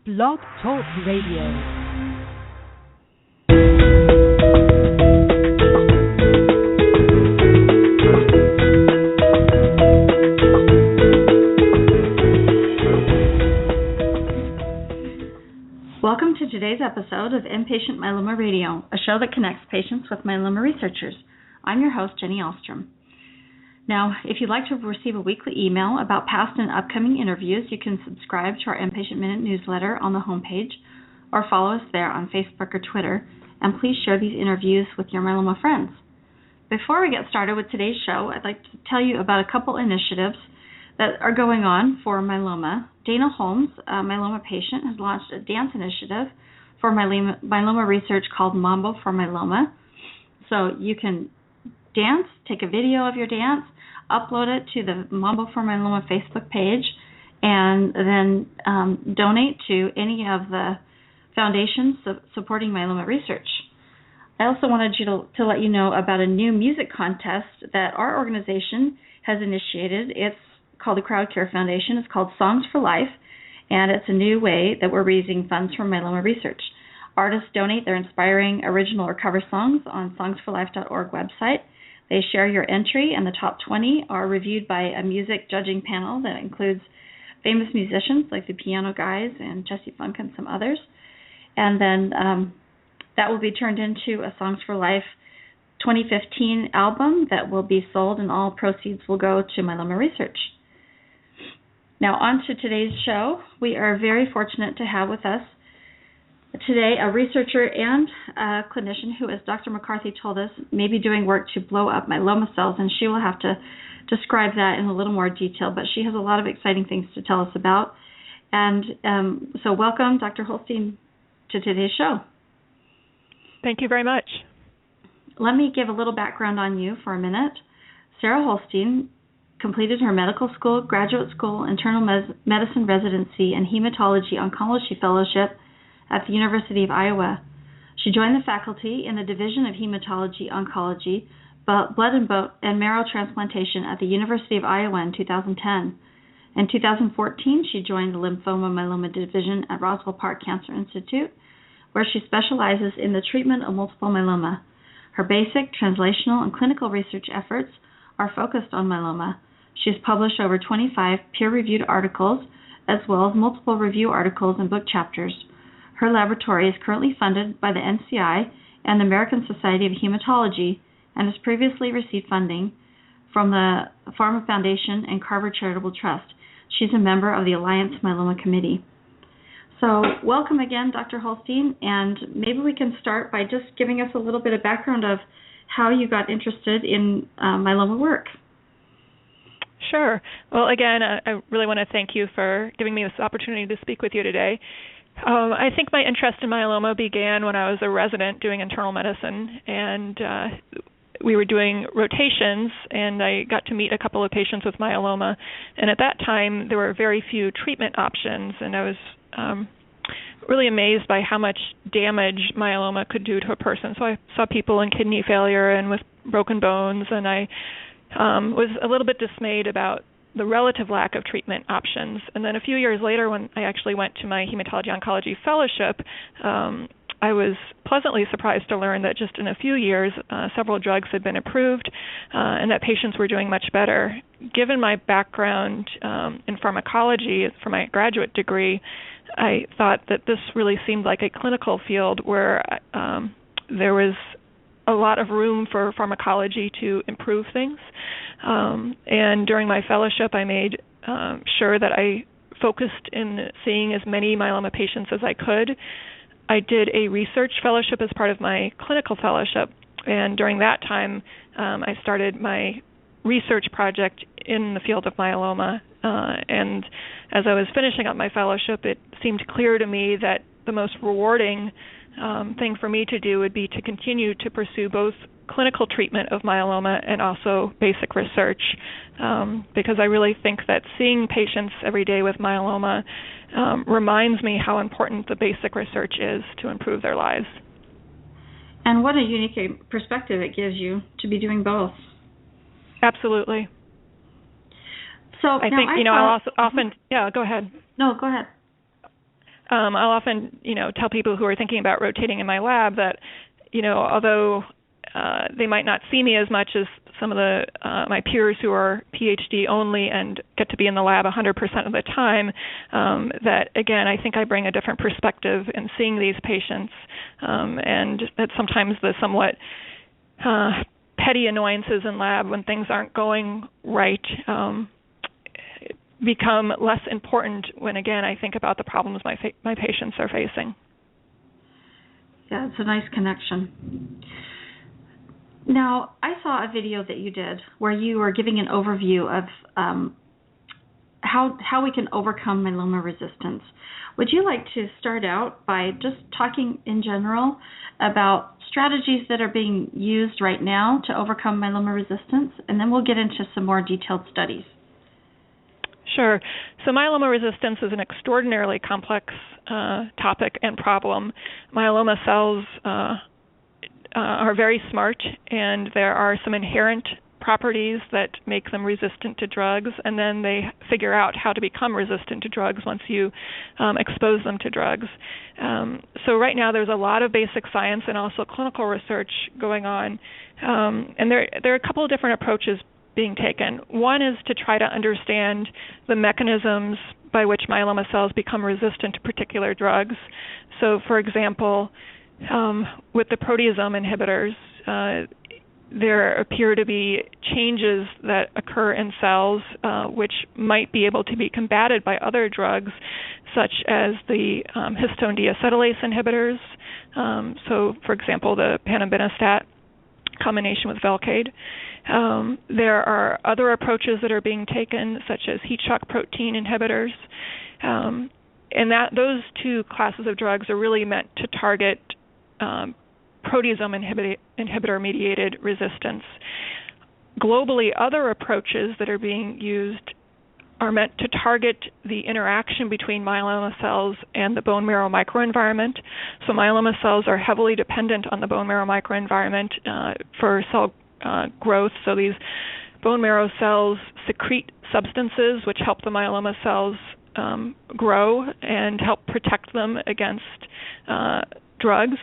Blog Talk Radio. Welcome to today's episode of Inpatient Myeloma Radio, a show that connects patients with myeloma researchers. I'm your host, Jenny Alstrom. Now, if you'd like to receive a weekly email about past and upcoming interviews, you can subscribe to our Inpatient Minute newsletter on the homepage or follow us there on Facebook or Twitter, and please share these interviews with your myeloma friends. Before we get started with today's show, I'd like to tell you about a couple initiatives that are going on for myeloma. Dana Holmes, a myeloma patient, has launched a dance initiative for myeloma research called Mambo for Myeloma. So you can dance, take a video of your dance, upload it to the Mambo for Myeloma Facebook page, and then donate to any of the foundations supporting myeloma research. I also wanted to let you know about a new music contest that our organization has initiated. It's called the Crowd Care Foundation. It's called Songs for Life, and it's a new way that we're raising funds for myeloma research. Artists donate their inspiring original or cover songs on songsforlife.org website. They share your entry, and the top 20 are reviewed by a music judging panel that includes famous musicians like the Piano Guys and Jesse Funk and some others. And then that will be turned into a Songs for Life 2015 album that will be sold, and all proceeds will go to myeloma research. Now, on to today's show. We are very fortunate to have with us today a researcher and a clinician who, as Dr. McCarthy told us, may be doing work to blow up myeloma cells, and she will have to describe that in a little more detail, but she has a lot of exciting things to tell us about. And so welcome, Dr. Holstein, to today's show. Thank you very much. Let me give a little background on you for a minute. Sarah Holstein completed her medical school, graduate school, internal medicine residency, and hematology oncology fellowship at the University of Iowa. She joined the faculty in the Division of Hematology Oncology, Blood and Marrow Transplantation at the University of Iowa in 2010. In 2014, she joined the Lymphoma Myeloma Division at Roswell Park Cancer Institute, where she specializes in the treatment of multiple myeloma. Her basic, translational, and clinical research efforts are focused on myeloma. She has published over 25 peer-reviewed articles, as well as multiple review articles and book chapters. Her laboratory is currently funded by the NCI and the American Society of Hematology, and has previously received funding from the Pharma Foundation and Carver Charitable Trust. She's a member of the Alliance Myeloma Committee. So welcome again, Dr. Holstein, and maybe we can start by just giving us a little bit of background of how you got interested in myeloma work. Sure. Well, again, I really want to thank you for giving me this opportunity to speak with you today. I think my interest in myeloma began when I was a resident doing internal medicine, and we were doing rotations, and I got to meet a couple of patients with myeloma. And at that time, there were very few treatment options, and I was really amazed by how much damage myeloma could do to a person. So I saw people in kidney failure and with broken bones, and I was a little bit dismayed about the relative lack of treatment options. And then a few years later, when I actually went to my hematology oncology fellowship, I was pleasantly surprised to learn that just in a few years, several drugs had been approved and that patients were doing much better. Given my background in pharmacology for my graduate degree, I thought that this really seemed like a clinical field where there was a lot of room for pharmacology to improve things. And during my fellowship, I made sure that I focused in seeing as many myeloma patients as I could. I did a research fellowship as part of my clinical fellowship, and during that time, I started my research project in the field of myeloma. And as I was finishing up my fellowship, it seemed clear to me that the most rewarding thing for me to do would be to continue to pursue both clinical treatment of myeloma and also basic research, because I really think that seeing patients every day with myeloma reminds me how important the basic research is to improve their lives. And what a unique perspective it gives you to be doing both. Absolutely. So I think, I'll also often, go ahead. No, go ahead. I'll often, tell people who are thinking about rotating in my lab that, although they might not see me as much as some of the my peers who are PhD only and get to be in the lab 100% of the time, that, again, I think I bring a different perspective in seeing these patients, and that sometimes the somewhat petty annoyances in lab when things aren't going right become less important when, again, I think about the problems my patients are facing. Yeah, it's a nice connection. Now, I saw a video that you did where you were giving an overview of how we can overcome myeloma resistance. Would you like to start out by just talking in general about strategies that are being used right now to overcome myeloma resistance, and then we'll get into some more detailed studies. Sure. So myeloma resistance is an extraordinarily complex topic and problem. Myeloma cells are very smart, and there are some inherent properties that make them resistant to drugs, and then they figure out how to become resistant to drugs once you expose them to drugs. So right now there's a lot of basic science and also clinical research going on, and there are a couple of different approaches being taken. One is to try to understand the mechanisms by which myeloma cells become resistant to particular drugs. So, for example, with the proteasome inhibitors, there appear to be changes that occur in cells which might be able to be combated by other drugs, such as the histone deacetylase inhibitors. So, for example, the panobinostat combination with Velcade. There are other approaches that are being taken, such as heat shock protein inhibitors, and those two classes of drugs are really meant to target proteasome inhibitor-mediated resistance. Globally, other approaches that are being used are meant to target the interaction between myeloma cells and the bone marrow microenvironment. So myeloma cells are heavily dependent on the bone marrow microenvironment for cell growth. So these bone marrow cells secrete substances which help the myeloma cells grow and help protect them against drugs.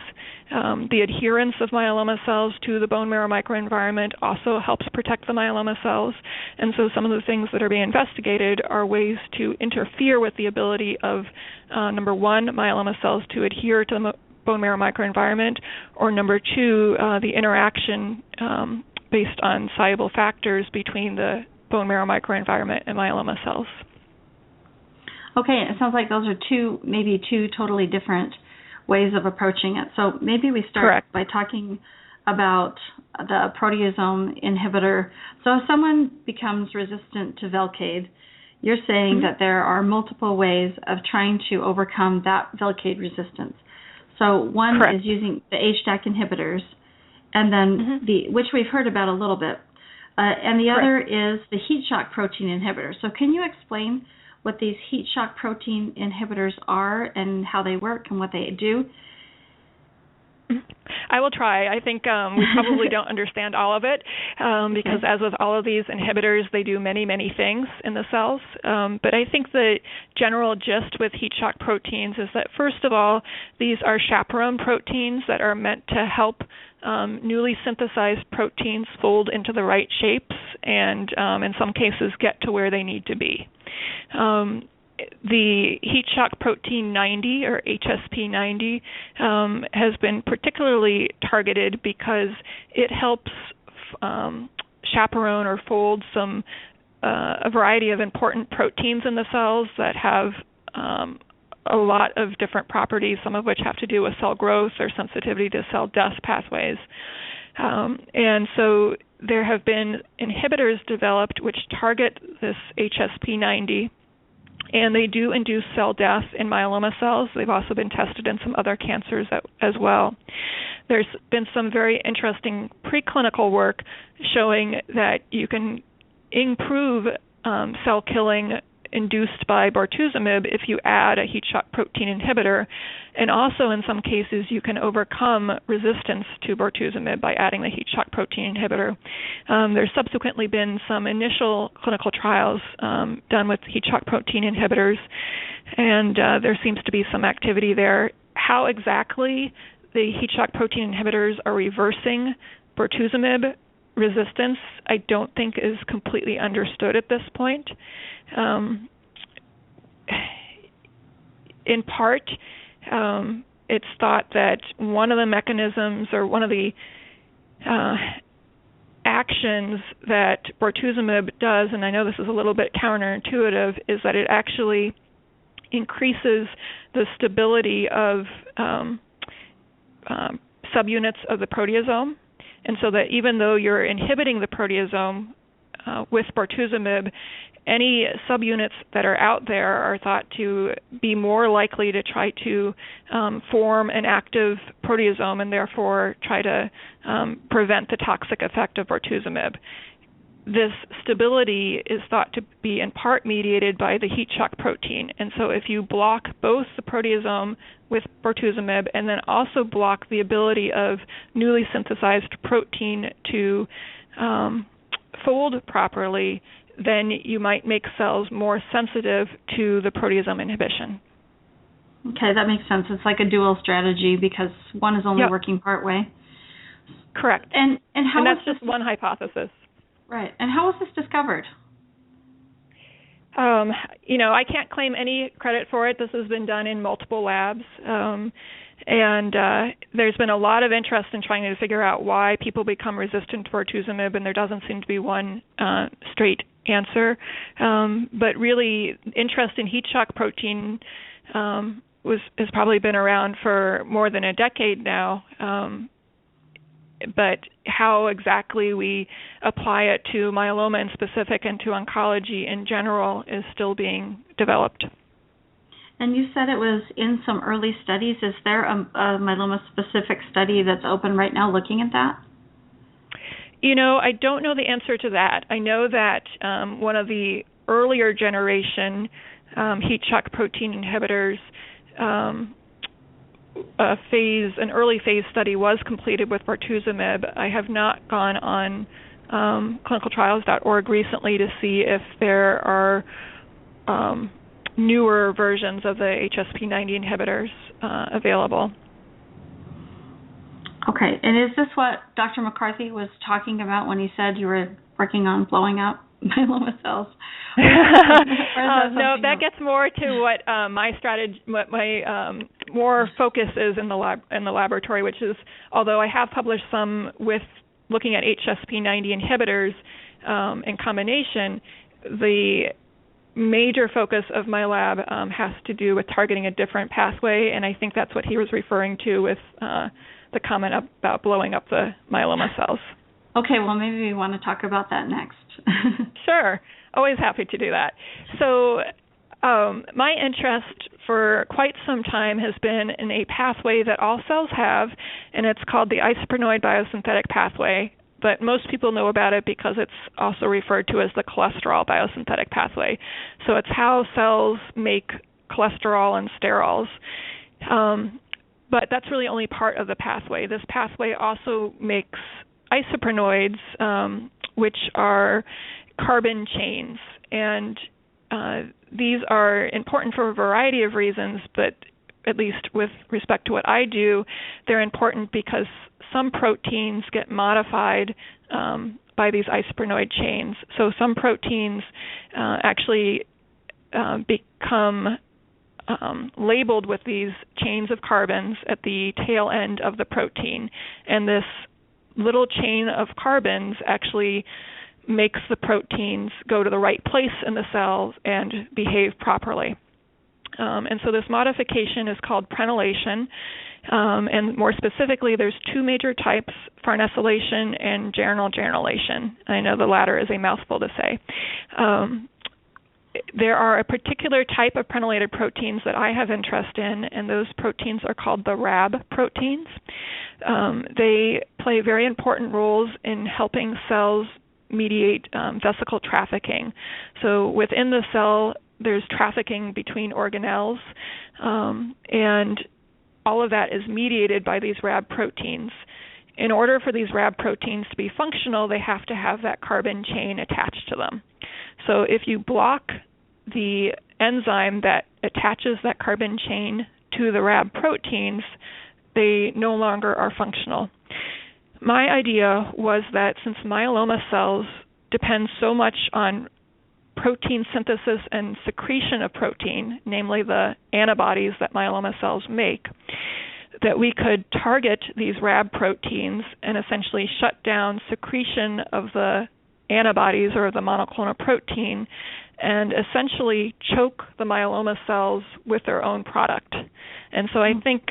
The adherence of myeloma cells to the bone marrow microenvironment also helps protect the myeloma cells. And so some of the things that are being investigated are ways to interfere with the ability of, number one, myeloma cells to adhere to the bone marrow microenvironment, or number two, the interaction based on soluble factors between the bone marrow microenvironment and myeloma cells. Okay, it sounds like those are maybe two totally different ways of approaching it. So maybe we start Correct. by talking about the proteasome inhibitor. So if someone becomes resistant to Velcade, you're saying that there are multiple ways of trying to overcome that Velcade resistance. So one Correct. is using the HDAC inhibitors, and then which we've heard about a little bit, and the other is the heat shock protein inhibitor. So can you explain what these heat shock protein inhibitors are and how they work and what they do? I will try. I think we probably don't understand all of it because as with all of these inhibitors, they do many, many things in the cells. But I think the general gist with heat shock proteins is that, first of all, these are chaperone proteins that are meant to help newly synthesized proteins fold into the right shapes and, in some cases, get to where they need to be. The heat shock protein 90, or HSP90, has been particularly targeted because it helps chaperone or fold a variety of important proteins in the cells that have a lot of different properties, some of which have to do with cell growth or sensitivity to cell death pathways. And so there have been inhibitors developed which target this HSP90, and they do induce cell death in myeloma cells. They've also been tested in some other cancers as well. There's been some very interesting preclinical work showing that you can improve cell killing induced by bortezomib if you add a heat shock protein inhibitor, and also in some cases you can overcome resistance to bortezomib by adding the heat shock protein inhibitor. There's subsequently been some initial clinical trials done with heat shock protein inhibitors and there seems to be some activity there. How exactly the heat shock protein inhibitors are reversing bortezomib resistance, I don't think is completely understood at this point. In part, it's thought that one of the mechanisms or one of the actions that bortezomib does, and I know this is a little bit counterintuitive, is that it actually increases the stability of subunits of the proteasome, and so that even though you're inhibiting the proteasome with bortezomib, any subunits that are out there are thought to be more likely to try to form an active proteasome and therefore try to prevent the toxic effect of bortezomib. This stability is thought to be in part mediated by the heat shock protein. And so if you block both the proteasome with bortezomib and then also block the ability of newly synthesized protein to fold properly, then you might make cells more sensitive to the proteasome inhibition. Okay, that makes sense. It's like a dual strategy because one is only working part way. Correct. And that's just one hypothesis. Right. And how was this discovered? I can't claim any credit for it. This has been done in multiple labs. And there's been a lot of interest in trying to figure out why people become resistant to bortezomib, and there doesn't seem to be one straight answer. But really, interest in heat shock protein has probably been around for more than a decade now. But how exactly we apply it to myeloma in specific and to oncology in general is still being developed. And you said it was in some early studies. Is there a myeloma-specific study that's open right now looking at that? I don't know the answer to that. I know that one of the earlier generation heat shock protein inhibitors, an early phase study was completed with bortezomib. I have not gone on clinicaltrials.org recently to see if there are newer versions of the HSP90 inhibitors available. Okay, and is this what Dr. McCarthy was talking about when he said you were working on blowing up myeloma cells? No, that gets more to what my strategy, what my more focus is in the laboratory, which is, although I have published some with looking at HSP90 inhibitors in combination, the major focus of my lab has to do with targeting a different pathway, and I think that's what he was referring to with the comment about blowing up the myeloma cells. Okay, well, maybe we want to talk about that next. Sure. Always happy to do that. So my interest for quite some time has been in a pathway that all cells have, and it's called the isoprenoid biosynthetic pathway. But most people know about it because it's also referred to as the cholesterol biosynthetic pathway. So it's how cells make cholesterol and sterols. But that's really only part of the pathway. This pathway also makes isoprenoids, which are carbon chains. And these are important for a variety of reasons, but at least with respect to what I do, they're important because some proteins get modified by these isoprenoid chains. So some proteins actually become labeled with these chains of carbons at the tail end of the protein. And this little chain of carbons actually makes the proteins go to the right place in the cells and behave properly. And so this modification is called prenylation. And more specifically, there's two major types, farnesylation and granulation. I know the latter is a mouthful to say. There are a particular type of prenylated proteins that I have interest in, and those proteins are called the Rab proteins. They play very important roles in helping cells mediate vesicle trafficking. So within the cell, there's trafficking between organelles, and all of that is mediated by these Rab proteins. In order for these Rab proteins to be functional, they have to have that carbon chain attached to them. So if you block the enzyme that attaches that carbon chain to the Rab proteins, they no longer are functional. My idea was that since myeloma cells depend so much on protein synthesis and secretion of protein, namely the antibodies that myeloma cells make, that we could target these Rab proteins and essentially shut down secretion of the antibodies or the monoclonal protein and essentially choke the myeloma cells with their own product. And so I think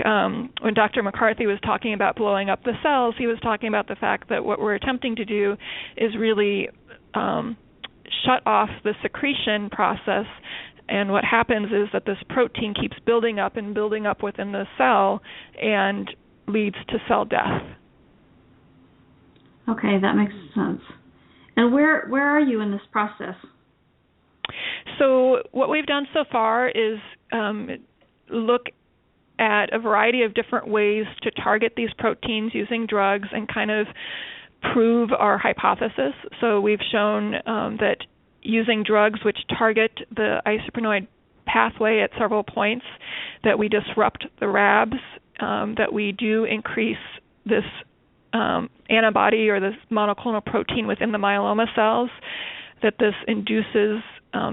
when Dr. McCarthy was talking about blowing up the cells, he was talking about the fact that what we're attempting to do is really shut off the secretion process, and what happens is that this protein keeps building up and building up within the cell and leads to cell death. Okay, that makes sense. And where are you in this process? So what we've done so far is look at a variety of different ways to target these proteins using drugs and kind of prove our hypothesis. So we've shown that using drugs which target the isoprenoid pathway at several points, that we disrupt the Rabs, that we do increase this antibody or this monoclonal protein within the myeloma cells, that this induces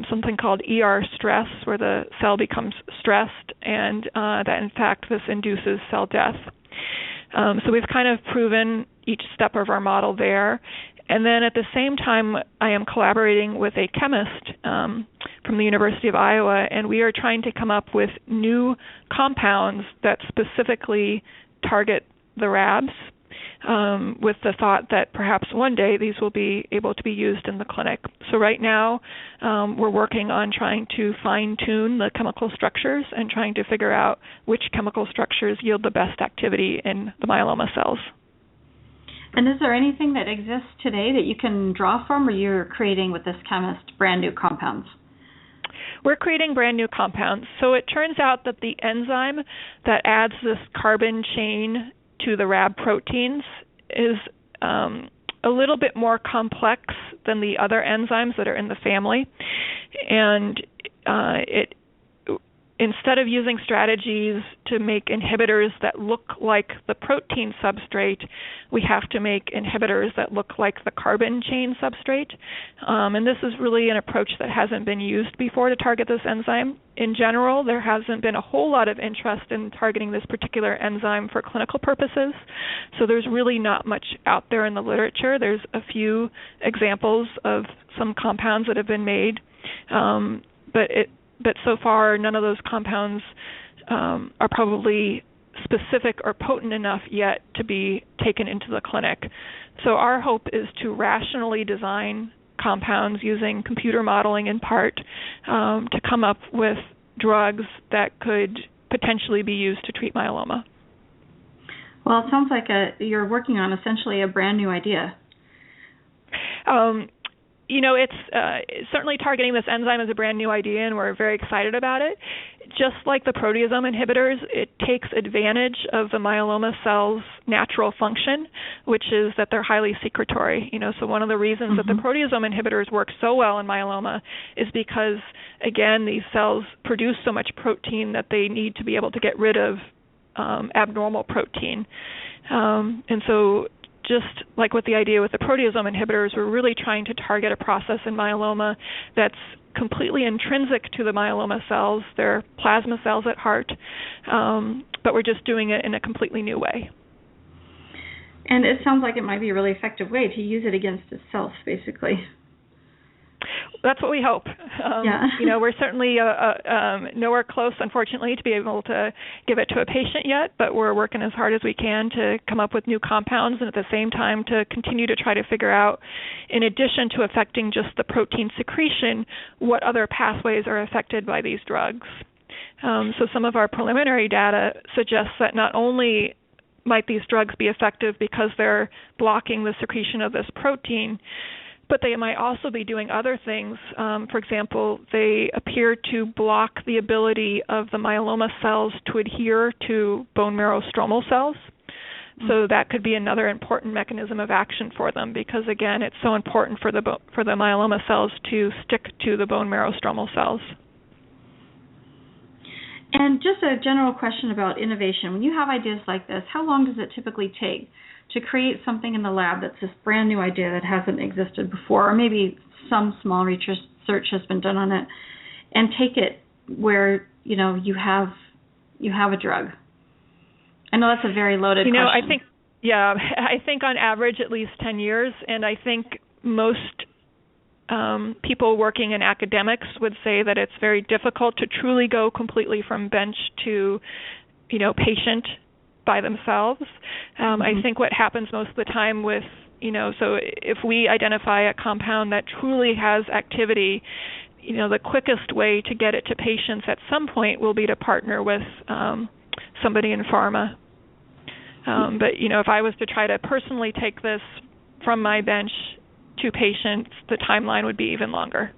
something called ER stress, where the cell becomes stressed, and that in fact this induces cell death. So we've kind of proven each step of our model there. And then at the same time, I am collaborating with a chemist from the University of Iowa, and we are trying to come up with new compounds that specifically target the Rabs, with the thought that perhaps one day these will be able to be used in the clinic. So right now, we're working on trying to fine-tune the chemical structures and trying to figure out which chemical structures yield the best activity in the myeloma cells. And is there anything that exists today that you can draw from, or you're creating with this chemist brand new compounds? We're creating brand new compounds. So it turns out that the enzyme that adds this carbon chain to the Rab proteins is a little bit more complex than the other enzymes that are in the family. And instead of using strategies to make inhibitors that look like the protein substrate, we have to make inhibitors that look like the carbon chain substrate. And this is really an approach that hasn't been used before to target this enzyme. In general, there hasn't been a whole lot of interest in targeting this particular enzyme for clinical purposes. So there's really not much out there in the literature. There's a few examples of some compounds that have been made, but so far, none of those compounds are probably specific or potent enough yet to be taken into the clinic. So our hope is to rationally design compounds using computer modeling in part to come up with drugs that could potentially be used to treat myeloma. Well, it sounds like you're working on essentially a brand new idea. It's certainly targeting this enzyme is a brand new idea, and we're very excited about it. Just like the proteasome inhibitors, it takes advantage of the myeloma cell's natural function, which is that they're highly secretory. So one of the reasons that the proteasome inhibitors work so well in myeloma is because, again, these cells produce so much protein that they need to be able to get rid of abnormal protein. And so just like with the idea with the proteasome inhibitors, we're really trying to target a process in myeloma that's completely intrinsic to the myeloma cells. They're plasma cells at heart, but we're just doing it in a completely new way. And it sounds like it might be a really effective way to use it against itself, basically. That's what we hope. We're certainly nowhere close, unfortunately, to be able to give it to a patient yet, but we're working as hard as we can to come up with new compounds and at the same time to continue to try to figure out, in addition to affecting just the protein secretion, what other pathways are affected by these drugs. So some of our preliminary data suggests that not only might these drugs be effective because they're blocking the secretion of this protein, but they might also be doing other things. For example, they appear to block the ability of the myeloma cells to adhere to bone marrow stromal cells. So that could be another important mechanism of action for them because, again, it's so important for the myeloma cells to stick to the bone marrow stromal cells. And just a general question about innovation. When you have ideas like this, how long does it typically take to create something in the lab that's this brand new idea that hasn't existed before, or maybe some small research has been done on it, and take it where, you have a drug? I know that's a very loaded question. I think on average at least 10 years, and I think most people working in academics would say that it's very difficult to truly go completely from bench to, patient by themselves. I think what happens most of the time with, so if we identify a compound that truly has activity, the quickest way to get it to patients at some point will be to partner with somebody in pharma. But, if I was to try to personally take this from my bench to patients, the timeline would be even longer.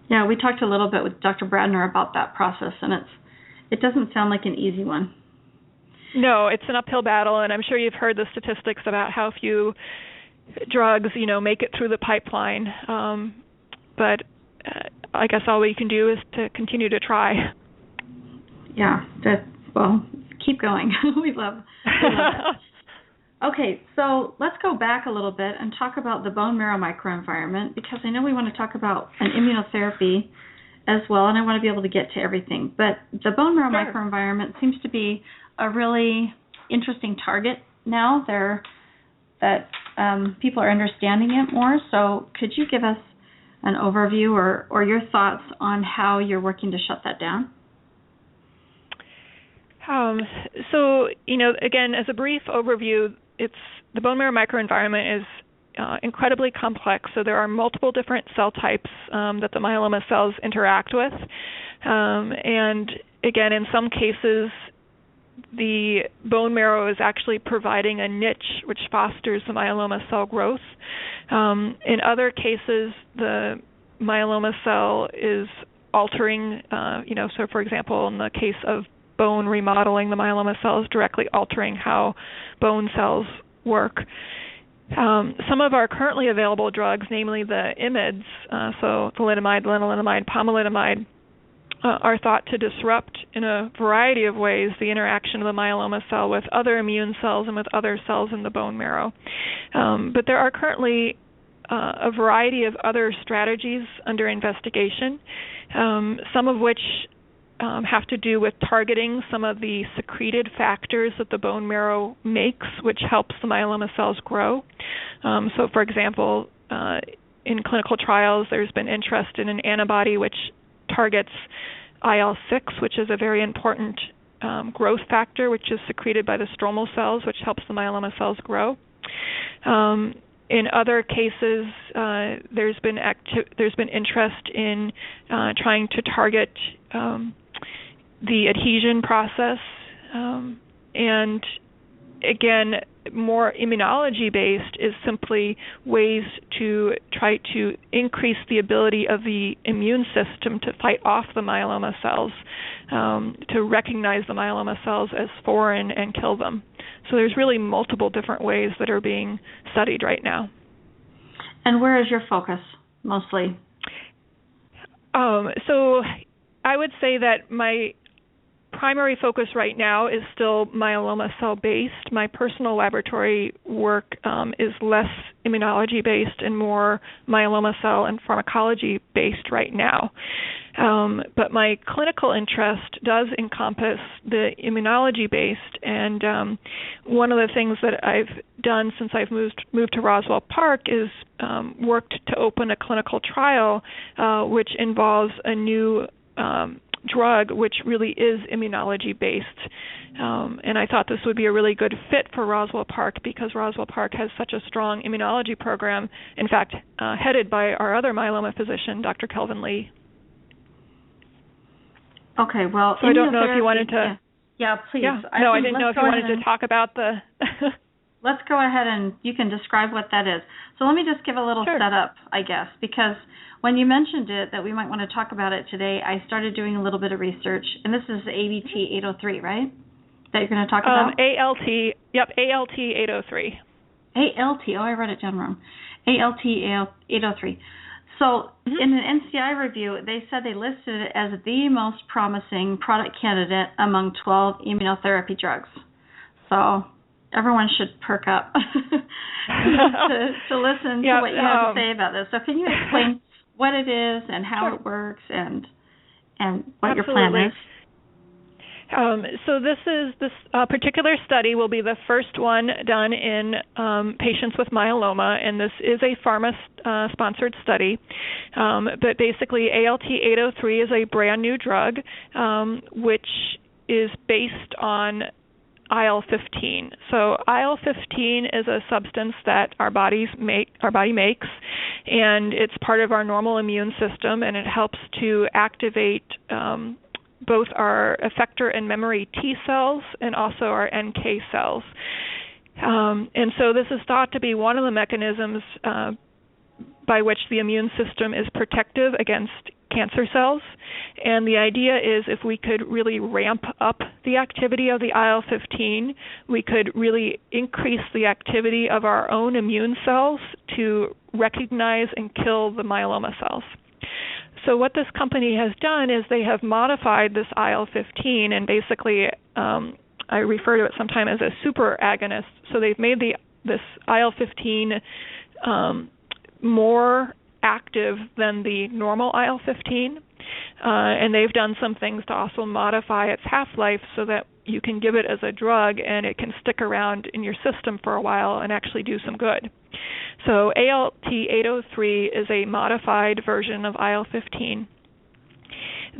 Yeah, we talked a little bit with Dr. Bradner about that process, and it doesn't sound like an easy one. No, it's an uphill battle, and I'm sure you've heard the statistics about how few drugs, make it through the pipeline. But I guess all we can do is to continue to try. Yeah, keep going. We love that. Okay, so let's go back a little bit and talk about the bone marrow microenvironment, because I know we want to talk about an immunotherapy as well, and I want to be able to get to everything. But the bone marrow microenvironment seems to be a really interesting target now that people are understanding it more. So could you give us an overview or your thoughts on how you're working to shut that down? Again, as a brief overview, the bone marrow microenvironment is incredibly complex. So there are multiple different cell types that the myeloma cells interact with. And again, in some cases, the bone marrow is actually providing a niche which fosters the myeloma cell growth. In other cases, the myeloma cell is altering, so for example, in the case of bone remodeling, the myeloma cell is directly altering how bone cells work. Some of our currently available drugs, namely the IMiDs, so thalidomide, lenalidomide, pomalidomide, are thought to disrupt in a variety of ways the interaction of the myeloma cell with other immune cells and with other cells in the bone marrow. But there are currently a variety of other strategies under investigation, some of which have to do with targeting some of the secreted factors that the bone marrow makes, which helps the myeloma cells grow. So, for example, in clinical trials, there's been interest in an antibody which targets IL-6, which is a very important growth factor, which is secreted by the stromal cells, which helps the myeloma cells grow. In other cases, there's been interest in trying to target the adhesion process, and again, more immunology-based is simply ways to try to increase the ability of the immune system to fight off the myeloma cells, to recognize the myeloma cells as foreign and kill them. So there's really multiple different ways that are being studied right now. And where is your focus mostly? So I would say that my primary focus right now is still myeloma cell-based. My personal laboratory work is less immunology-based and more myeloma cell and pharmacology-based right now. But my clinical interest does encompass the immunology-based, and one of the things that I've done since I've moved to Roswell Park is worked to open a clinical trial which involves a new drug which really is immunology-based. And I thought this would be a really good fit for Roswell Park because Roswell Park has such a strong immunology program, in fact, headed by our other myeloma physician, Dr. Kelvin Lee. Okay, well, so I don't know if you wanted to... Yeah, please. Yeah. No, I didn't know if you wanted to talk about the... Let's go ahead and you can describe what that is. So let me just give a little setup, I guess, because when you mentioned it, that we might want to talk about it today, I started doing a little bit of research, and this is ABT 803, right? That you're going to talk about? ALT 803. ALT, I wrote it down wrong. ALT 803. So in an NCI review, they said they listed it as the most promising product candidate among 12 immunotherapy drugs. So everyone should perk up to listen to what you have to say about this. So can you explain what it is and how it works and what your plan is? So this particular study will be the first one done in patients with myeloma, and this is a pharma-sponsored study. But basically, ALT-803 is a brand new drug, which is based on IL-15. So IL-15 is a substance that our body makes, and it's part of our normal immune system, and it helps to activate both our effector and memory T cells and also our NK cells. And so this is thought to be one of the mechanisms by which the immune system is protective against cancer cells. And the idea is if we could really ramp up the activity of the IL-15, we could really increase the activity of our own immune cells to recognize and kill the myeloma cells. So what this company has done is they have modified this IL-15, and basically I refer to it sometimes as a super agonist. So they've made this IL-15 more active than the normal IL-15, and they've done some things to also modify its half-life so that you can give it as a drug and it can stick around in your system for a while and actually do some good. So ALT-803 is a modified version of IL-15.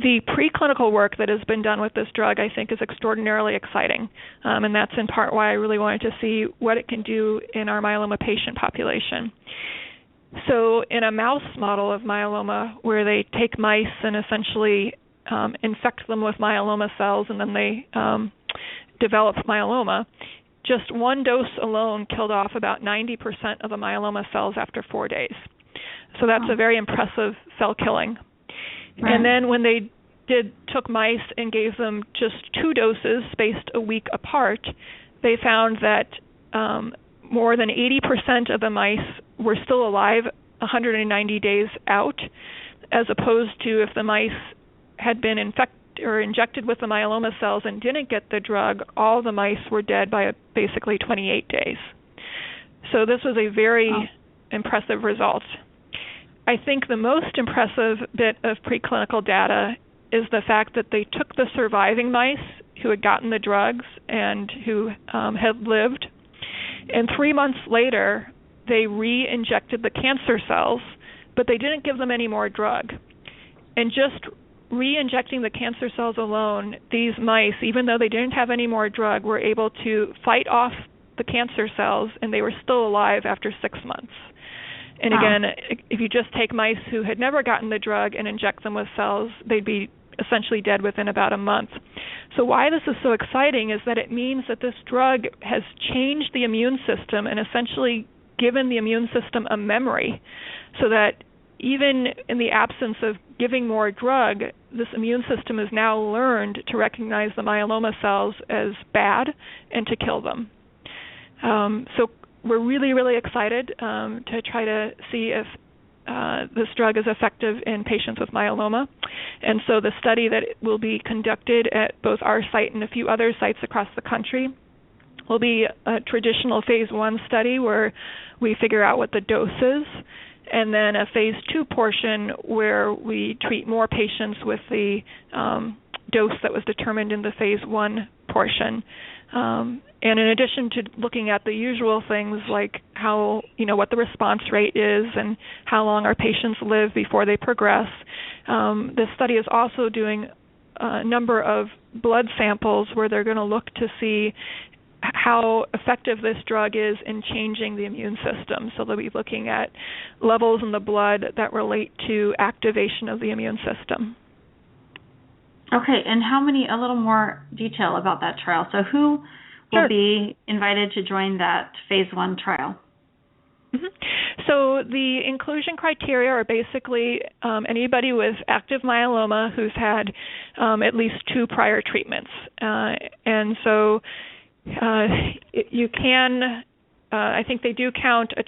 The preclinical work that has been done with this drug, I think, is extraordinarily exciting, and that's in part why I really wanted to see what it can do in our myeloma patient population. So in a mouse model of myeloma where they take mice and essentially infect them with myeloma cells and then they develop myeloma, just one dose alone killed off about 90% of the myeloma cells after 4 days. So that's a very impressive cell killing. Right. And then when they took mice and gave them just 2 doses spaced a week apart, they found that more than 80% of the mice were still alive 190 days out, as opposed to if the mice had been injected with the myeloma cells and didn't get the drug, all the mice were dead by basically 28 days. So this was a very impressive result. I think the most impressive bit of preclinical data is the fact that they took the surviving mice who had gotten the drugs and who had lived, and 3 months later they re-injected the cancer cells, but they didn't give them any more drug. And just re-injecting the cancer cells alone, these mice, even though they didn't have any more drug, were able to fight off the cancer cells, and they were still alive after 6 months. And again, if you just take mice who had never gotten the drug and inject them with cells, they'd be essentially dead within about a month. So why this is so exciting is that it means that this drug has changed the immune system and essentially given the immune system a memory, so that even in the absence of giving more drug, this immune system has now learned to recognize the myeloma cells as bad and to kill them. So we're really, really excited to try to see if this drug is effective in patients with myeloma. And so the study that will be conducted at both our site and a few other sites across the country will be a traditional phase 1 study where we figure out what the dose is, and then a phase 2 portion where we treat more patients with the dose that was determined in the phase 1 portion. And in addition to looking at the usual things like how, what the response rate is and how long our patients live before they progress, this study is also doing a number of blood samples where they're going to look to see how effective this drug is in changing the immune system. So they'll be looking at levels in the blood that relate to activation of the immune system. Okay, and a little more detail about that trial. So who will be invited to join that phase 1 trial? Mm-hmm. So the inclusion criteria are basically anybody with active myeloma who's had at least 2 prior treatments. And so you can I think they do count a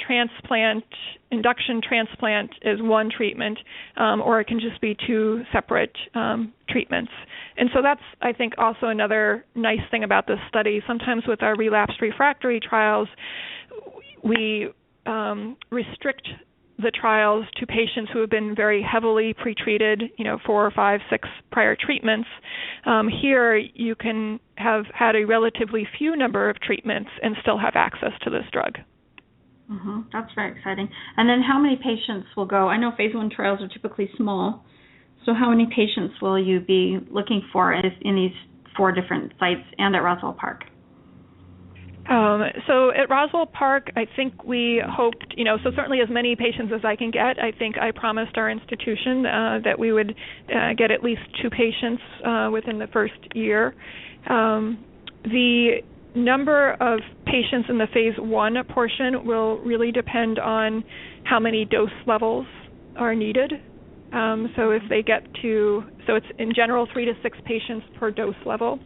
induction transplant as one treatment, or it can just be two separate treatments. And so that's, I think, also another nice thing about this study. Sometimes with our relapsed refractory trials, we restrict the trials to patients who have been very heavily pretreated, 4 or 5, 6 prior treatments. Here, you can have had a relatively few number of treatments and still have access to this drug. Mm-hmm. That's very exciting. And then how many patients will go? I know phase 1 trials are typically small, so how many patients will you be looking for in these 4 different sites and at Roswell Park? So at Roswell Park, I think we hoped, so certainly as many patients as I can get. I think I promised our institution that we would get at least 2 patients within the first year. The number of patients in the phase 1 portion will really depend on how many dose levels are needed. So if they get to, so it's in general 3 to 6 patients per dose level.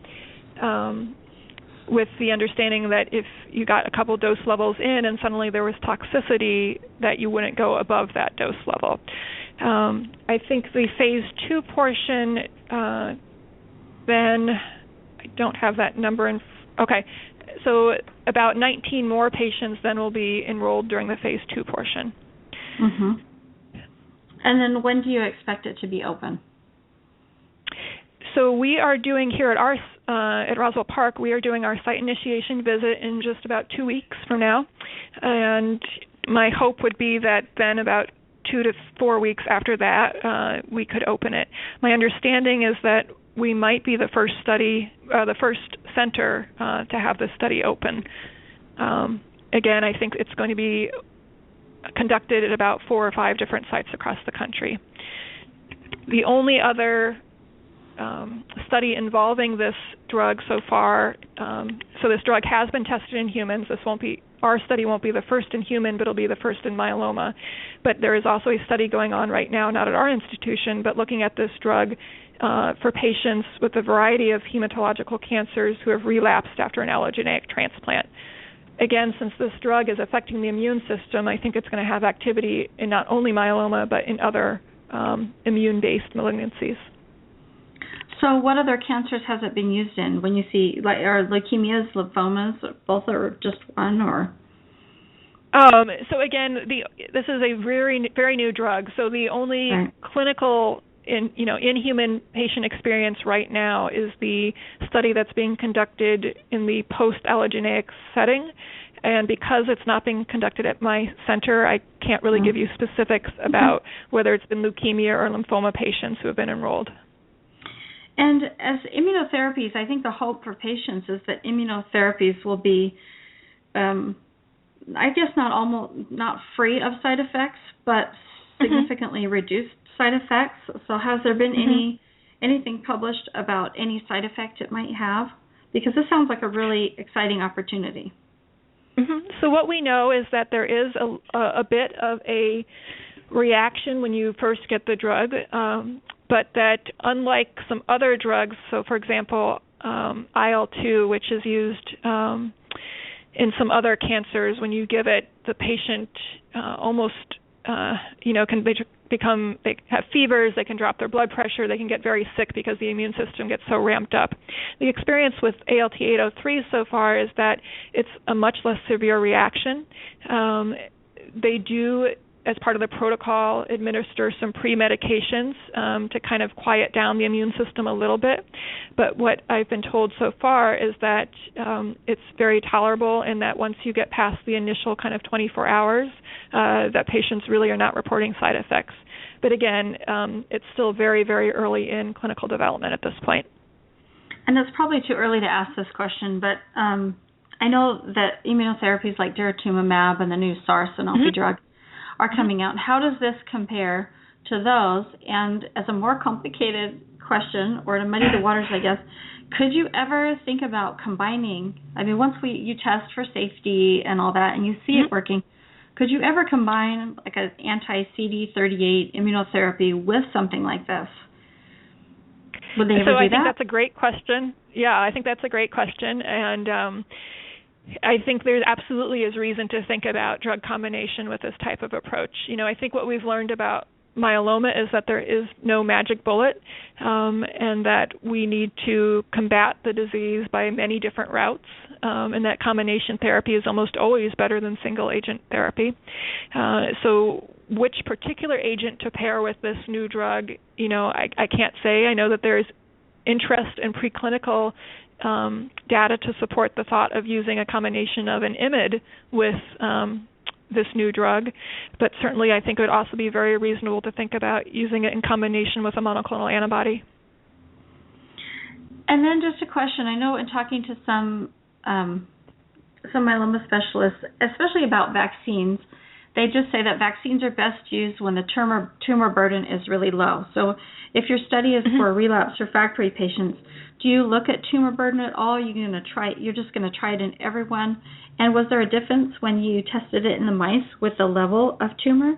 With the understanding that if you got a couple dose levels in and suddenly there was toxicity, that you wouldn't go above that dose level. I think the phase 2 portion, then I don't have that number okay, so about 19 more patients then will be enrolled during the phase 2 portion. Mm-hmm. And then when do you expect it to be open? So we are doing here at Roswell Park, we are doing our site initiation visit in just about 2 weeks from now. And my hope would be that then about 2 to 4 weeks after that, we could open it. My understanding is that we might be the first center to have the study open. Again, I think it's going to be conducted at about 4 or 5 different sites across the country. The only other study involving this drug so far, so this drug has been tested in humans. Our study won't be the first in human, but it'll be the first in myeloma. But there is also a study going on right now, not at our institution, but looking at this drug for patients with a variety of hematological cancers who have relapsed after an allogeneic transplant. Again, since this drug is affecting the immune system, I think it's going to have activity in not only myeloma, but in other immune-based malignancies. So what other cancers has it been used in? When you see, are leukemias, lymphomas, both are just one, or? So again, this is a very, very new drug. So the only clinical in human patient experience right now is the study that's being conducted in the post-allogeneic setting. And because it's not being conducted at my center, I can't really give you specifics about whether it's been leukemia or lymphoma patients who have been enrolled. And as immunotherapies, I think the hope for patients is that immunotherapies will be, I guess not free of side effects, but significantly reduced side effects. So has there been anything published about any side effect it might have? Because this sounds like a really exciting opportunity. So what we know is that there is a bit of a reaction when you first get the drug, but that unlike some other drugs, so for example, IL-2, which is used in some other cancers, when you give it, the patient almost, they have fevers, they can drop their blood pressure, they can get very sick because the immune system gets so ramped up. The experience with ALT-803 so far is that it's a much less severe reaction. They do, as part of the protocol, administer some pre-medications to kind of quiet down the immune system a little bit. But what I've been told so far is that it's very tolerable, and that once you get past the initial kind of 24 hours, that patients really are not reporting side effects. But again, it's still very, very early in clinical development at this point. And it's probably too early to ask this question, but I know that immunotherapies like daratumumab and the new SARS-Sanofi drug are coming out. How does this compare to those? And as a more complicated question, or to muddy the waters, I guess, could you ever think about combining, I mean, once you test for safety and all that and you see it working, could you ever combine like an anti-CD38 immunotherapy with something like this? Would they ever do that? I think that's a great question. Yeah, I think that's a great question. And I think there absolutely is reason to think about drug combination with this type of approach. I think what we've learned about myeloma is that there is no magic bullet, and that we need to combat the disease by many different routes, and that combination therapy is almost always better than single-agent therapy. So which particular agent to pair with this new drug, I can't say. I know that there is interest in preclinical data to support the thought of using a combination of an IMiD with this new drug, but certainly I think it would also be very reasonable to think about using it in combination with a monoclonal antibody. And then just a question. I know in talking to some myeloma specialists, especially about vaccines, they just say that vaccines are best used when the tumor burden is really low. So if your study is for relapse refractory patients, do you look at tumor burden at all? You're just going to try it in everyone? And was there a difference when you tested it in the mice with the level of tumor?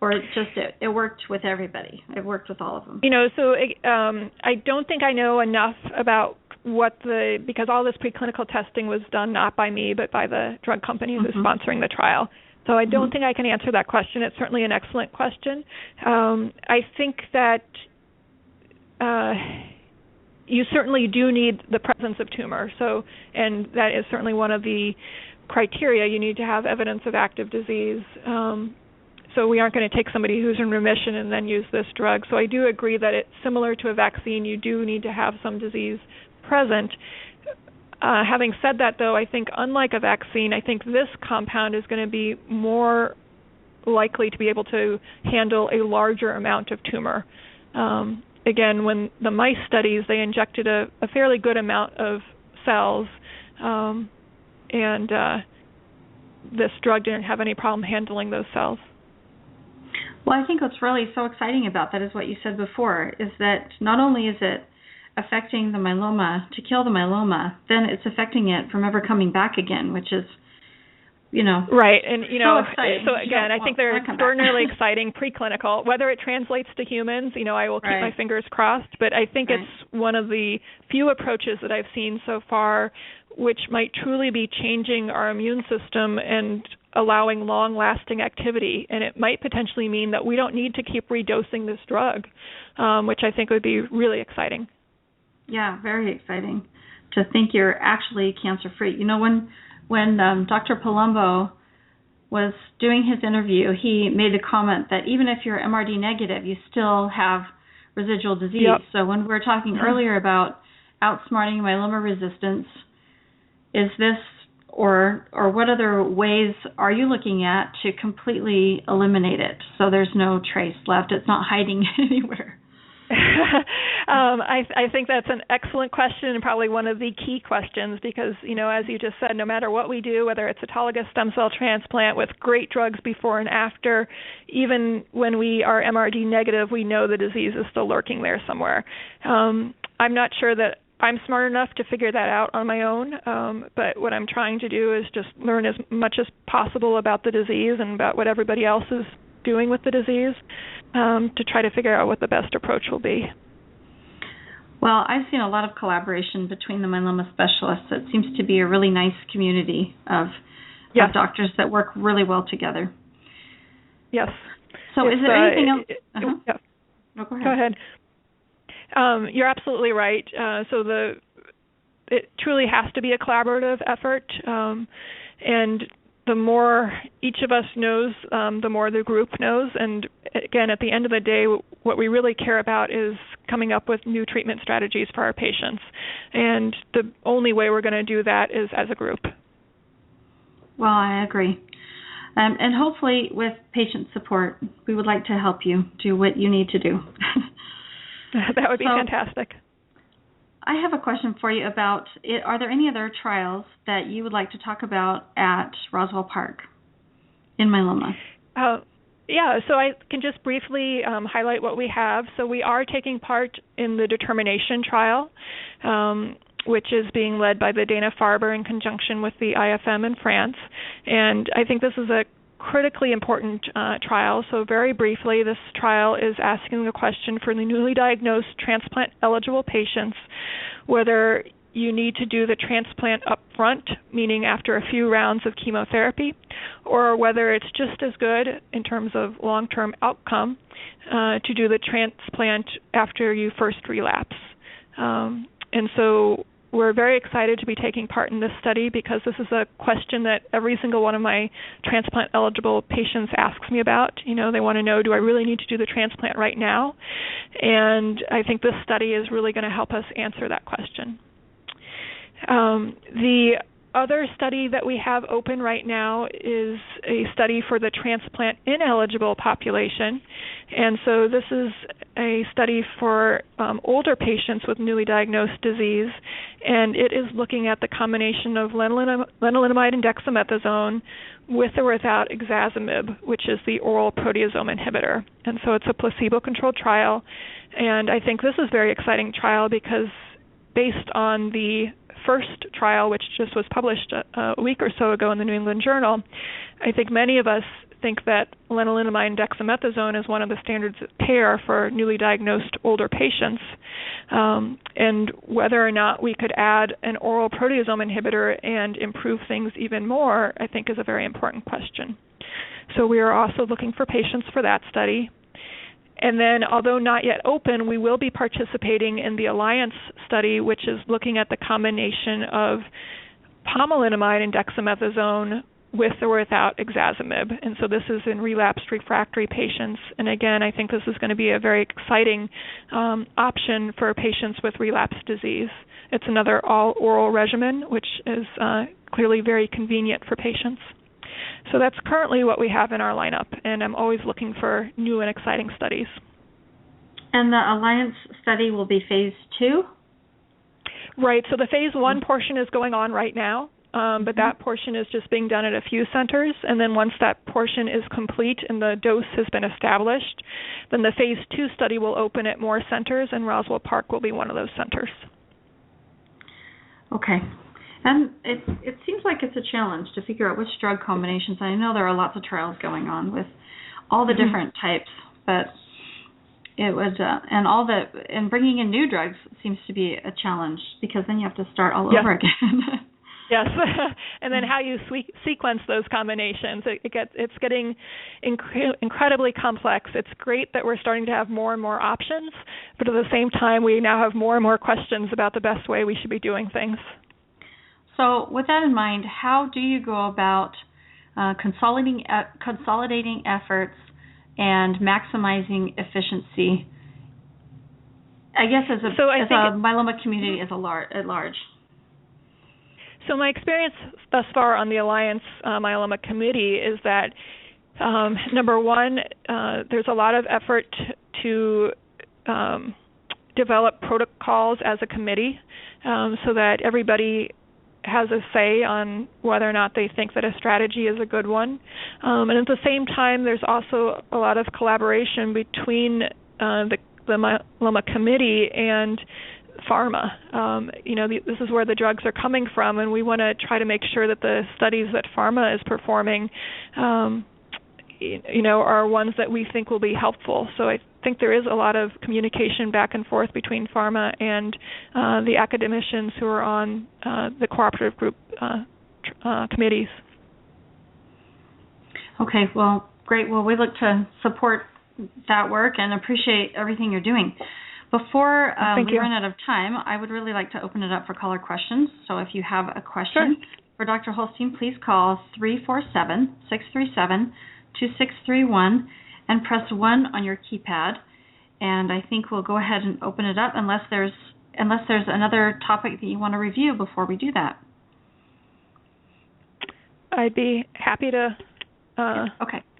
Or it worked with everybody? It worked with all of them? I don't think I know enough about because all this preclinical testing was done not by me, but by the drug company who's sponsoring the trial. So I don't think I can answer that question. It's certainly an excellent question. I think that you certainly do need the presence of tumor. And that is certainly one of the criteria. You need to have evidence of active disease. So we aren't going to take somebody who's in remission and then use this drug. So I do agree that it's similar to a vaccine. You do need to have some disease present. Having said that, though, I think unlike a vaccine, I think this compound is going to be more likely to be able to handle a larger amount of tumor. Again, when the mice studies, they injected a fairly good amount of cells, and this drug didn't have any problem handling those cells. Well, I think what's really so exciting about that is what you said before, is that not only is it affecting the myeloma to kill the myeloma, then it's affecting it from ever coming back again, which is, right. And, so exciting. So again, I think they're extraordinarily exciting preclinical. Whether it translates to humans, I will keep my fingers crossed, but I think it's one of the few approaches that I've seen so far which might truly be changing our immune system and allowing long-lasting activity. And it might potentially mean that we don't need to keep redosing this drug, which I think would be really exciting. Yeah, very exciting to think you're actually cancer-free. When Dr. Palumbo was doing his interview, he made a comment that even if you're MRD negative, you still have residual disease. Yep. So when we were talking earlier about outsmarting myeloma resistance, is this or what other ways are you looking at to completely eliminate it so there's no trace left? It's not hiding anywhere. I think that's an excellent question and probably one of the key questions because, as you just said, no matter what we do, whether it's autologous stem cell transplant with great drugs before and after, even when we are MRD negative, we know the disease is still lurking there somewhere. I'm not sure that I'm smart enough to figure that out on my own, but what I'm trying to do is just learn as much as possible about the disease and about what everybody else is doing with the disease to try to figure out what the best approach will be. Well, I've seen a lot of collaboration between the myeloma specialists. It seems to be a really nice community of doctors that work really well together. Yes. So is there anything else? Yeah. No, go ahead. Go ahead. You're absolutely right. It truly has to be a collaborative effort, and the more each of us knows, the more the group knows. And again, at the end of the day, what we really care about is coming up with new treatment strategies for our patients. And the only way we're going to do that is as a group. Well, I agree. And hopefully with patient support, we would like to help you do what you need to do. That would be fantastic. I have a question for you about, are there any other trials that you would like to talk about at Roswell Park in myeloma? Yeah, so I can just briefly highlight what we have. So we are taking part in the determination trial, which is being led by the Dana-Farber in conjunction with the IFM in France. And I think this is a critically important trial. So very briefly, this trial is asking the question for the newly diagnosed transplant-eligible patients whether you need to do the transplant up front, meaning after a few rounds of chemotherapy, or whether it's just as good in terms of long-term outcome to do the transplant after you first relapse. And so we're very excited to be taking part in this study because this is a question that every single one of my transplant-eligible patients asks me about. You know, they want to know, do I really need to do the transplant right now? And I think this study is really going to help us answer that question. The other study that we have open right now is a study for the transplant-ineligible population. And so this is a study for older patients with newly diagnosed disease, and it is looking at the combination of lenalidomide and dexamethasone with or without ixazomib, which is the oral proteasome inhibitor. And so it's a placebo-controlled trial, and I think this is a very exciting trial because based on the first trial, which just was published a week or so ago in the New England Journal, I think many of us think that lenalidomide and dexamethasone is one of the standards of care for newly diagnosed older patients. And whether or not we could add an oral proteasome inhibitor and improve things even more, I think is a very important question. So we are also looking for patients for that study. And then, although not yet open, we will be participating in the Alliance study, which is looking at the combination of pomalidomide and dexamethasone with or without ixazomib. And so this is in relapsed refractory patients. And again, I think this is going to be a very exciting option for patients with relapsed disease. It's another all-oral regimen, which is clearly very convenient for patients. So that's currently what we have in our lineup, and I'm always looking for new and exciting studies. And the Alliance study will be phase 2? Right, so the phase 1 portion is going on right now, but that portion is just being done at a few centers, and then once that portion is complete and the dose has been established, then the phase 2 study will open at more centers, and Roswell Park will be one of those centers. Okay. And it seems like it's a challenge to figure out which drug combinations. I know there are lots of trials going on with all the different types, but it was and bringing in new drugs seems to be a challenge because then you have to start all over again. Yes, and then how you sequence those combinations. It's getting incredibly complex. It's great that we're starting to have more and more options, but at the same time, we now have more and more questions about the best way we should be doing things. So with that in mind, how do you go about consolidating efforts and maximizing efficiency, I guess, as a myeloma community at large? So my experience thus far on the Alliance Myeloma Committee is that, number one, there's a lot of effort to develop protocols as a committee so that everybody has a say on whether or not they think that a strategy is a good one. And at the same time, there's also a lot of collaboration between the myeloma committee and pharma. This is where the drugs are coming from, and we want to try to make sure that the studies that pharma is performing are ones that we think will be helpful. So I think there is a lot of communication back and forth between pharma and the academicians who are on the cooperative group committees. Okay, well, great. Well, we look to support that work and appreciate everything you're doing. Before we run out of time, I would really like to open it up for caller questions. So if you have a question for Dr. Holstein, please call 347-637-2631 and press 1 on your keypad. And I think we'll go ahead and open it up unless there's another topic that you want to review before we do that. I'd be happy to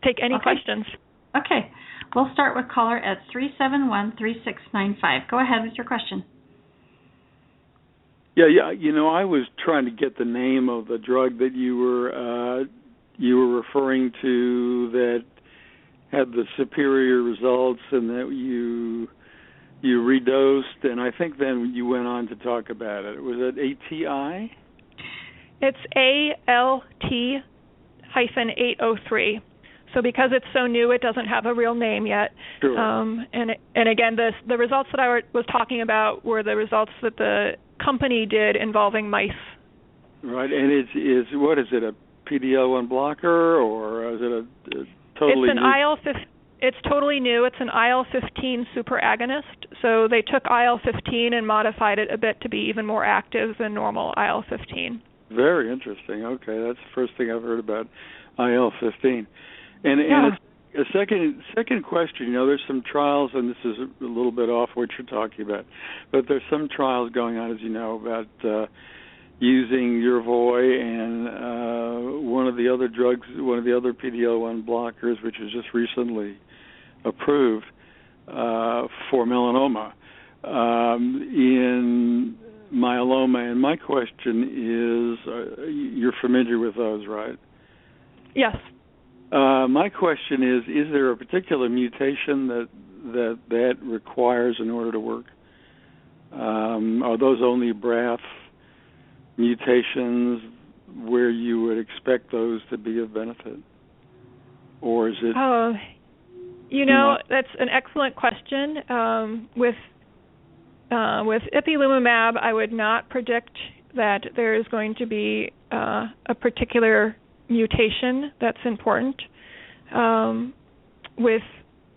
take any questions. Okay. We'll start with caller at 371-3695. Go ahead with your question. Yeah. I was trying to get the name of the drug that you were referring to that had the superior results and that you redosed, and I think then you went on to talk about it. Was it ATI? It's ALT-803. So because it's so new, it doesn't have a real name yet. Sure. And again, the results that I was talking about were the results that the company did involving mice. Right, and is what is it, a PD-L1 blocker, or is it a totally It's an IL-15. It's totally new. It's an IL-15 superagonist. So they took IL-15 and modified it a bit to be even more active than normal IL-15. Very interesting. Okay, that's the first thing I've heard about IL-15. And a second question. There's some trials, and this is a little bit off what you're talking about, but there's some trials going on, as you know, about using Yervoy and one of the other drugs, one of the other PD-L1 blockers, which was just recently approved for melanoma in myeloma. And my question is, you're familiar with those, right? Yes. My question is there a particular mutation that requires in order to work? Are those only BRAF mutations where you would expect those to be of benefit? Or is it... that's an excellent question. With ipilimumab, I would not predict that there is going to be a particular mutation that's important.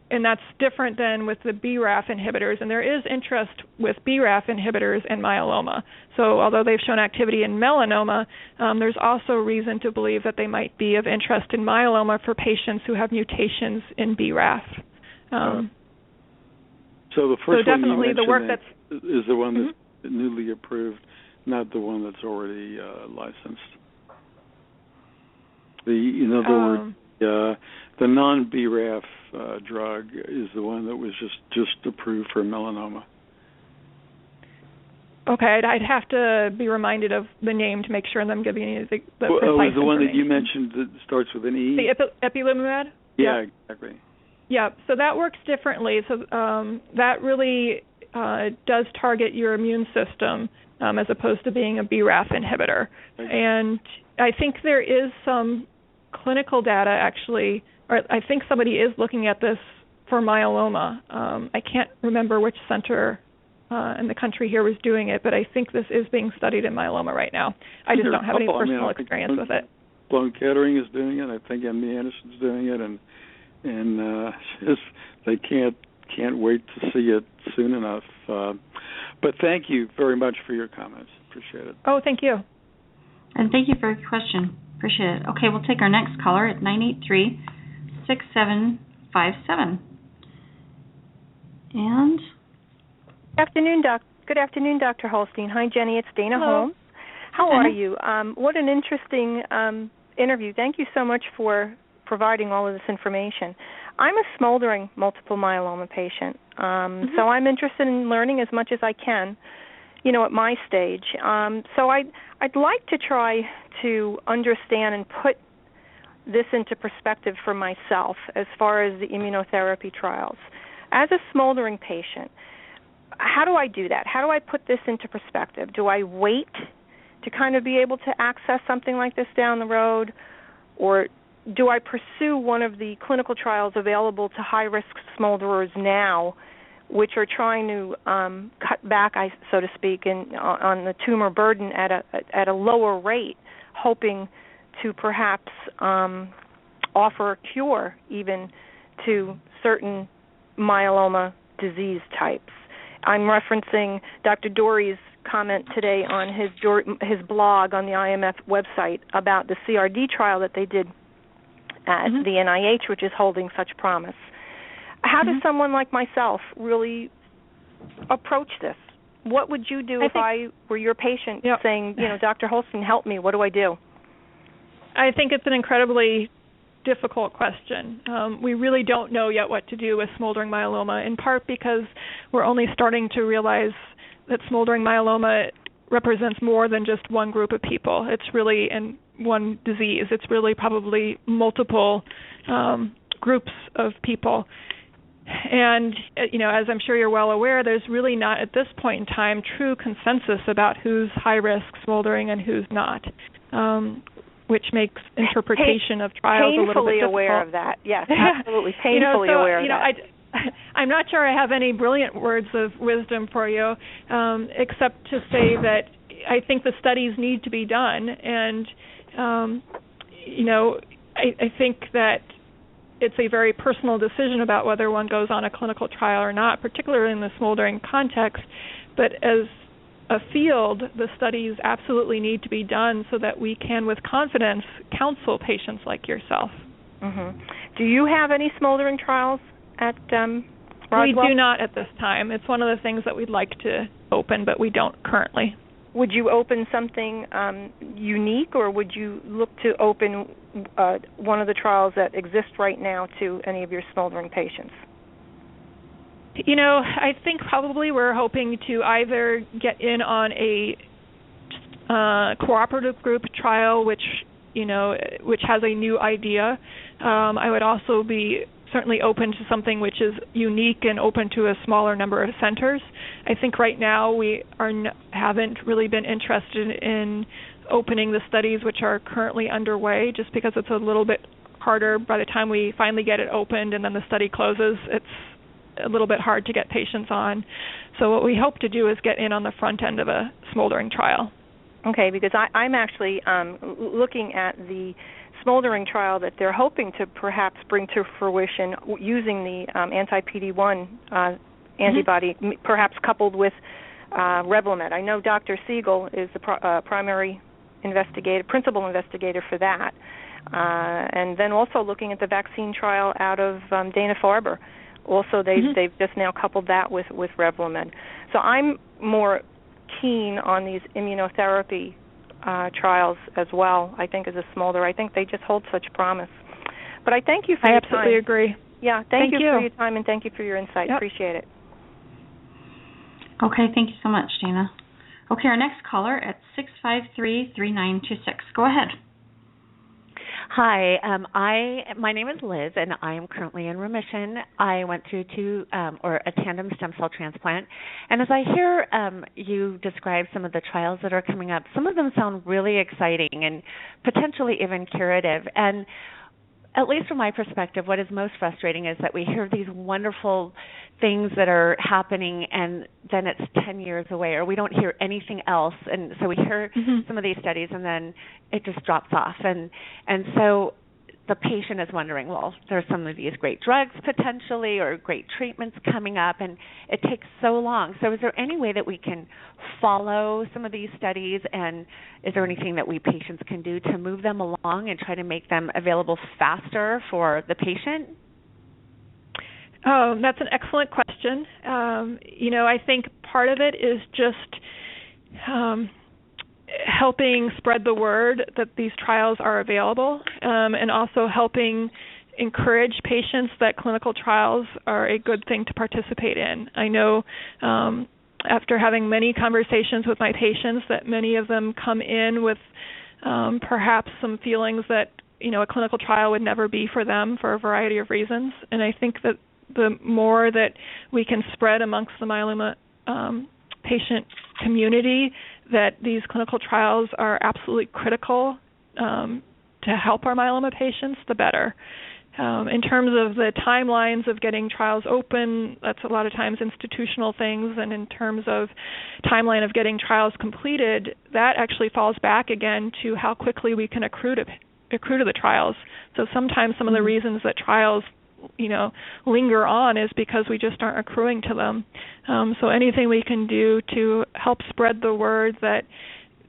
And that's different than with the BRAF inhibitors. And there is interest with BRAF inhibitors in myeloma. So although they've shown activity in melanoma, there's also reason to believe that they might be of interest in myeloma for patients who have mutations in BRAF. So the first one definitely you the work is the one that's newly approved, not the one that's already licensed. In other words, the non-BRAF drug is the one that was just approved for melanoma. Okay, I'd have to be reminded of the name to make sure I'm giving you the precise information. The one that you mentioned that starts with an E? The ipilimumab? Yeah, exactly. Yeah, so that works differently. So that really does target your immune system as opposed to being a BRAF inhibitor. Okay. And I think there is some clinical data, actually, or I think somebody is looking at this for myeloma. I can't remember which center in the country here was doing it, but I think this is being studied in myeloma right now. I just don't have any personal experience with it. Sloan Kettering is doing it. I think MD Anderson's doing it, and they can't wait to see it soon enough. But thank you very much for your comments. Appreciate it. Oh, thank you. And thank you for your question. Appreciate it. Okay, we'll take our next caller at 983-6757. And... Good afternoon, Dr. Holstein. Hi, Jenny. It's Dana Holmes. How are you? What an interesting interview. Thank you so much for providing all of this information. I'm a smoldering multiple myeloma patient, so I'm interested in learning as much as I can, at my stage. So I'd like to try to understand and put this into perspective for myself as far as the immunotherapy trials. As a smoldering patient, how do I do that? How do I put this into perspective? Do I wait to kind of be able to access something like this down the road, or do I pursue one of the clinical trials available to high-risk smolderers now, which are trying to cut back, so to speak, on the tumor burden at a lower rate, hoping to perhaps offer a cure even to certain myeloma disease types? I'm referencing Dr. Dory's comment today on his blog on the IMF website about the CRD trial that they did at the NIH, which is holding such promise. How does someone like myself really approach this? What would you do if I were your patient saying, Dr. Holstein, help me, what do I do? I think it's an incredibly difficult question. We really don't know yet what to do with smoldering myeloma, in part because we're only starting to realize that smoldering myeloma represents more than just one group of people. It's really in one disease. It's really probably multiple groups of people. And, as I'm sure you're well aware, there's really not, at this point in time, true consensus about who's high-risk smoldering and who's not, which makes interpretation of trials a little bit difficult. Painfully aware of that. Yes, absolutely. Painfully aware of that. I'm not sure I have any brilliant words of wisdom for you, except to say that I think the studies need to be done, and I think that it's a very personal decision about whether one goes on a clinical trial or not, particularly in the smoldering context. But as a field, the studies absolutely need to be done so that we can, with confidence, counsel patients like yourself. Mm-hmm. Do you have any smoldering trials at Roswell? We do not at this time. It's one of the things that we'd like to open, but we don't currently. Would you open something unique, or would you look to open one of the trials that exist right now to any of your smoldering patients? I think probably we're hoping to either get in on a cooperative group trial, which has a new idea. I would also be certainly open to something which is unique and open to a smaller number of centers. I think right now we haven't really been interested in opening the studies which are currently underway, just because it's a little bit harder by the time we finally get it opened and then the study closes. It's a little bit hard to get patients on. So what we hope to do is get in on the front end of a smoldering trial. Okay, because I'm actually looking at the smoldering trial that they're hoping to perhaps bring to fruition using the anti-PD-1 antibody, perhaps coupled with Revlimid. I know Dr. Siegel is the principal investigator for that. And then also looking at the vaccine trial out of Dana-Farber. Also, they've just now coupled that with Revlimid. So I'm more keen on these immunotherapy trials as well, I think, as a smolder. I think they just hold such promise. But I thank you for your time. I absolutely agree. Yeah, thank you for your time, and thank you for your insight. Yep. Appreciate it. Okay, thank you so much, Dana. Okay, our next caller at 653-3926. Go ahead. Hi, my name is Liz, and I am currently in remission. I went through a tandem stem cell transplant, and as I hear you describe some of the trials that are coming up, some of them sound really exciting and potentially even curative. And at least from my perspective, what is most frustrating is that we hear these wonderful things that are happening, and then it's 10 years away, or we don't hear anything else. And so we hear some of these studies, and then it just drops off. And so the patient is wondering, well, there's some of these great drugs potentially or great treatments coming up, and it takes so long. So is there any way that we can follow some of these studies, and is there anything that we patients can do to move them along and try to make them available faster for the patient? Oh, that's an excellent question. I think part of it is just helping spread the word that these trials are available, and also helping encourage patients that clinical trials are a good thing to participate in. I know after having many conversations with my patients that many of them come in with perhaps some feelings that, a clinical trial would never be for them for a variety of reasons. And I think that the more that we can spread amongst the myeloma patient community that these clinical trials are absolutely critical to help our myeloma patients, the better. In terms of the timelines of getting trials open, that's a lot of times institutional things, and in terms of timeline of getting trials completed, that actually falls back again to how quickly we can accrue to the trials. So sometimes some of the reasons that trials linger on is because we just aren't accruing to them. So anything we can do to help spread the word that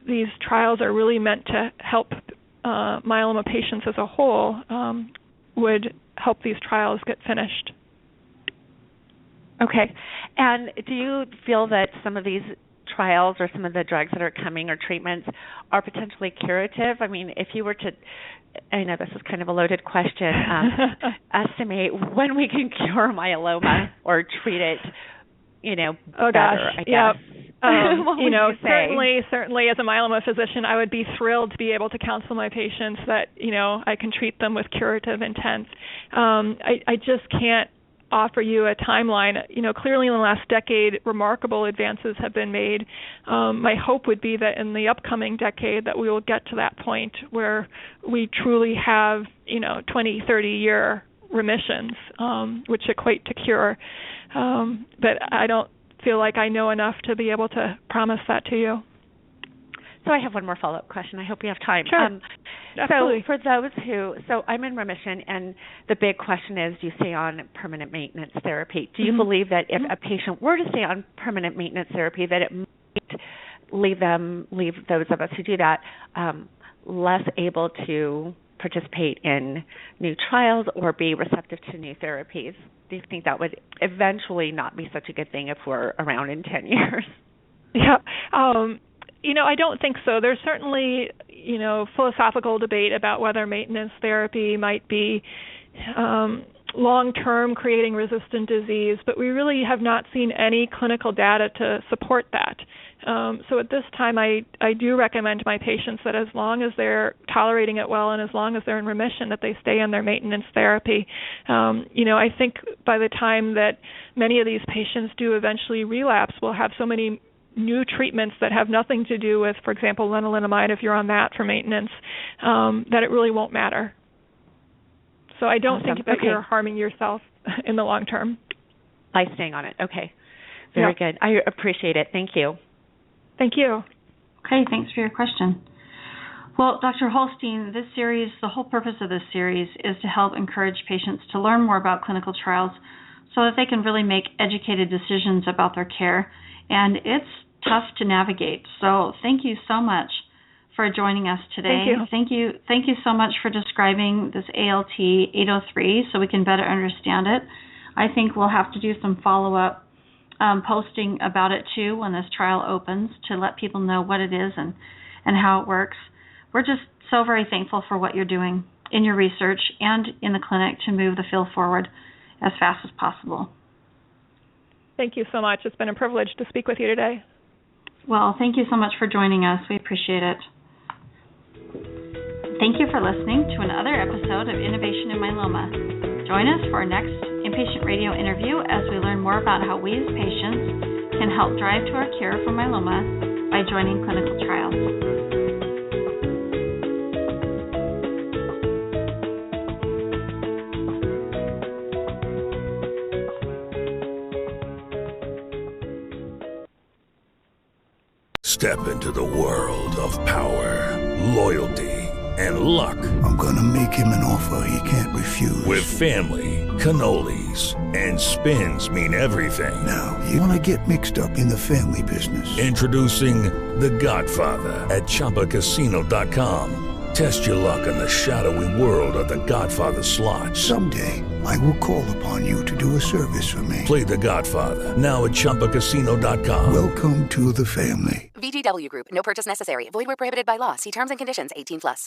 these trials are really meant to help myeloma patients as a whole would help these trials get finished. Okay. And do you feel that some of these trials or some of the drugs that are coming or treatments are potentially curative? I mean, if you were to, I know this is kind of a loaded question, estimate when we can cure myeloma or treat it, better, I guess. Certainly as a myeloma physician, I would be thrilled to be able to counsel my patients that, I can treat them with curative intent. I just can't offer you a timeline. Clearly in the last decade, remarkable advances have been made. My hope would be that in the upcoming decade that we will get to that point where we truly have, 20, 30-year remissions, which equate to cure. But I don't feel like I know enough to be able to promise that to you. So I have one more follow-up question. I hope we have time. Sure. So for those so I'm in remission, and the big question is, do you stay on permanent maintenance therapy? Do you believe that if a patient were to stay on permanent maintenance therapy, that it might leave those of us who do that less able to participate in new trials or be receptive to new therapies? Do you think that would eventually not be such a good thing if we're around in 10 years? Yeah. I don't think so. There's certainly, philosophical debate about whether maintenance therapy might be long-term creating resistant disease, but we really have not seen any clinical data to support that. So at this time, I do recommend my patients that as long as they're tolerating it well and as long as they're in remission, that they stay on their maintenance therapy. I think by the time that many of these patients do eventually relapse, we'll have so many new treatments that have nothing to do with, for example, lenalidomide, if you're on that for maintenance, that it really won't matter. So I don't think that you're harming yourself in the long term. By staying on it. Okay. Very good. I appreciate it. Thank you. Thank you. Okay, thanks for your question. Well, Dr. Holstein, the whole purpose of this series is to help encourage patients to learn more about clinical trials so that they can really make educated decisions about their care. And it's tough to navigate. So thank you so much for joining us today. Thank you. Thank you so much for describing this ALT 803 so we can better understand it. I think we'll have to do some follow-up posting about it too when this trial opens to let people know what it is and how it works. We're just so very thankful for what you're doing in your research and in the clinic to move the field forward as fast as possible. Thank you so much. It's been a privilege to speak with you today. Well, thank you so much for joining us. We appreciate it. Thank you for listening to another episode of Innovation in Myeloma. Join us for our next inpatient radio interview as we learn more about how we as patients can help drive to our cure for myeloma by joining clinical trials. Step into the world of power, loyalty, and luck. I'm gonna make him an offer he can't refuse. With family, cannolis, and spins mean everything. Now, you wanna get mixed up in the family business. Introducing The Godfather at ChumbaCasino.com. Test your luck in the shadowy world of The Godfather slot. Someday, I will call upon you to do a service for me. Play The Godfather now at ChumbaCasino.com. Welcome to the family. VGW Group. No purchase necessary. Void where prohibited by law. See terms and conditions. 18+.